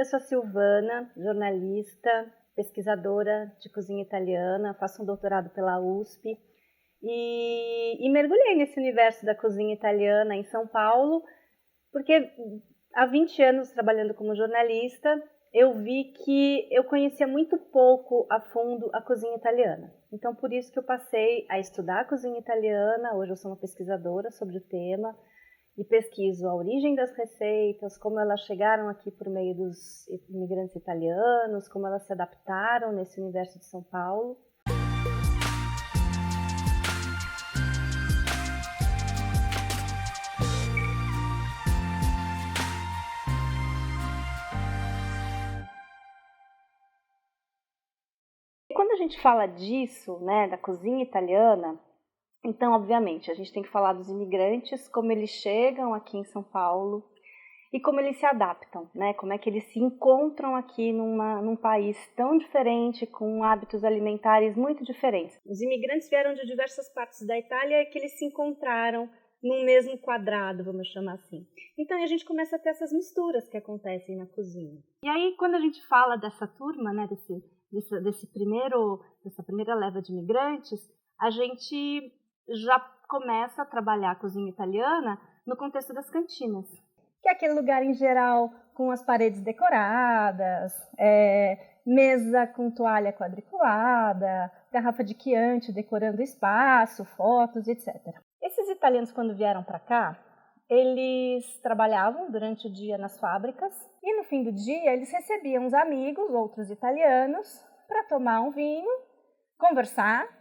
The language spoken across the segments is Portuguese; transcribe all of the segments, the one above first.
Eu sou a Silvana, jornalista, pesquisadora de cozinha italiana, faço um doutorado pela USP e mergulhei nesse universo da cozinha italiana em São Paulo, porque há 20 anos trabalhando como jornalista, eu vi que eu conhecia muito pouco a fundo a cozinha italiana. Então, por isso que eu passei a estudar a cozinha italiana. Hoje eu sou uma pesquisadora sobre o tema e pesquiso a origem das receitas, como elas chegaram aqui por meio dos imigrantes italianos, como elas se adaptaram nesse universo de São Paulo. Quando a gente fala disso, né, da cozinha italiana, então, obviamente, a gente tem que falar dos imigrantes, como eles chegam aqui em São Paulo e como eles se adaptam, né? Como é que eles se encontram aqui num país tão diferente, com hábitos alimentares muito diferentes. Os imigrantes vieram de diversas partes da Itália e que eles se encontraram num mesmo quadrado, vamos chamar assim. Então, a gente começa a ter essas misturas que acontecem na cozinha. E aí, quando a gente fala dessa turma, né, dessa primeira leva de imigrantes, a gente já começa a trabalhar a cozinha italiana no contexto das cantinas, que é aquele lugar em geral com as paredes decoradas, mesa com toalha quadriculada, garrafa de Chianti decorando o espaço, fotos, etc. Esses italianos, quando vieram para cá, eles trabalhavam durante o dia nas fábricas e no fim do dia eles recebiam uns amigos, outros italianos, para tomar um vinho, conversar.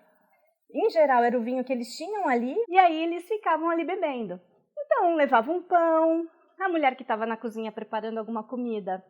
Em geral era o vinho que eles tinham ali e aí eles ficavam ali bebendo. Então um levava um pão, a mulher que estava na cozinha preparando alguma comida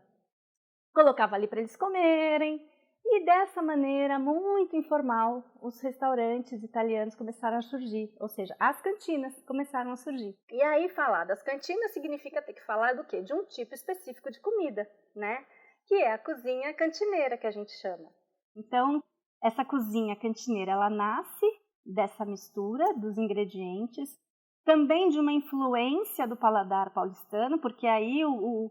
colocava ali para eles comerem. E dessa maneira, muito informal, os restaurantes italianos começaram a surgir, ou seja, as cantinas começaram a surgir. E aí falar das cantinas significa ter que falar do quê? De um tipo específico de comida, né? Que é a cozinha cantineira, que a gente chama. Então, essa cozinha cantineira, ela nasce dessa mistura dos ingredientes, também de uma influência do paladar paulistano, porque aí o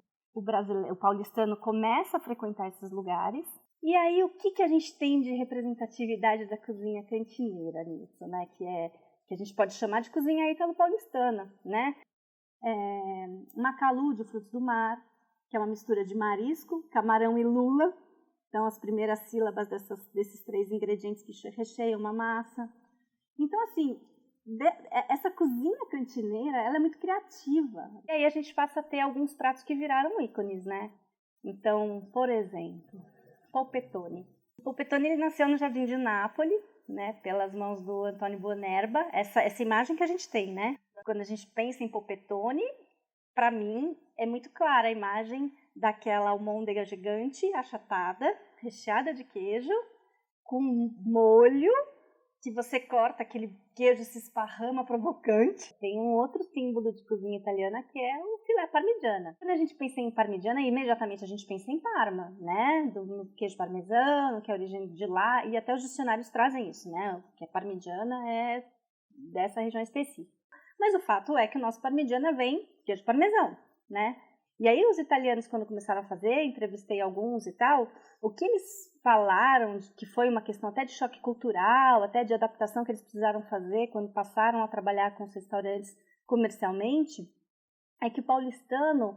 paulistano começa a frequentar esses lugares. E aí, o que a gente tem de representatividade da cozinha cantineira nisso, né? Que a gente pode chamar de cozinha ítalo-paulistana, né? Macalu de frutos do mar, que é uma mistura de marisco, camarão e lula. Então, as primeiras sílabas desses três ingredientes que recheiam uma massa. Então, assim, essa cozinha cantineira, ela é muito criativa. E aí a gente passa a ter alguns pratos que viraram ícones, né? Então, por exemplo, polpettone. O polpettone, ele nasceu no Jardim de Nápoles, né? Pelas mãos do Antônio Buonerba. Essa imagem que a gente tem, né? Quando a gente pensa em polpettone, para mim, é muito clara a imagem daquela almôndega gigante, achatada, recheada de queijo, com molho, que você corta, aquele queijo se esparrama provocante. Tem um outro símbolo de cozinha italiana que é o filé parmigiana. Quando a gente pensa em parmigiana, imediatamente a gente pensa em Parma, né? Do queijo parmesano, que é a origem de lá, e até os dicionários trazem isso, né? Que a parmigiana é dessa região específica. Mas o fato é que o nosso parmigiana vem queijo parmesão, né? E aí os italianos, quando começaram a fazer, entrevistei alguns e tal, o que eles falaram, que foi uma questão até de choque cultural, até de adaptação que eles precisaram fazer quando passaram a trabalhar com os restaurantes comercialmente, é que o paulistano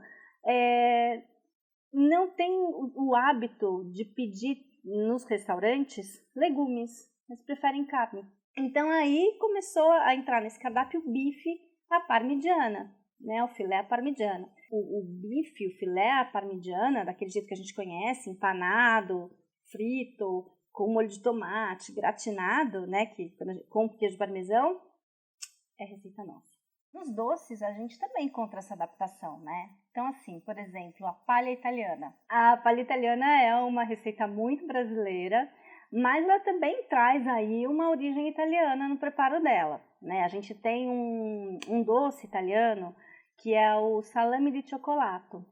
não tem o hábito de pedir nos restaurantes legumes, eles preferem carne. Então aí começou a entrar nesse cardápio o bife à parmigiana, né, o filé à parmigiana. O bife, o filé à parmigiana, daquele jeito que a gente conhece, empanado, frito, com molho de tomate, gratinado, né, com queijo parmesão, é receita nossa. Nos doces, a gente também encontra essa adaptação, né? Então, assim, por exemplo, a palha italiana. A palha italiana é uma receita muito brasileira, mas ela também traz aí uma origem italiana no preparo dela, né? A gente tem um doce italiano que é o salame di cioccolato,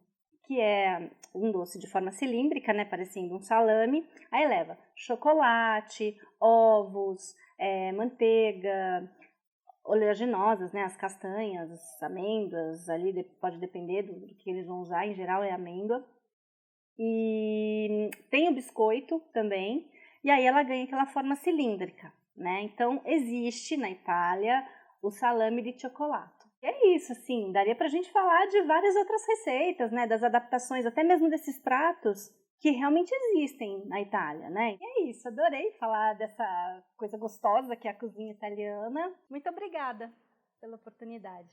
que é um doce de forma cilíndrica, né, parecendo um salame. Aí leva chocolate, ovos, manteiga, oleaginosas, né, as castanhas, as amêndoas, ali pode depender do que eles vão usar, em geral é amêndoa. e tem o biscoito também, e aí ela ganha aquela forma cilíndrica, né? Então existe na Itália o salame di cioccolato. E é isso, assim, daria pra gente falar de várias outras receitas, né? Das adaptações, até mesmo desses pratos que realmente existem na Itália, né? E é isso, adorei falar dessa coisa gostosa que é a cozinha italiana. Muito obrigada pela oportunidade.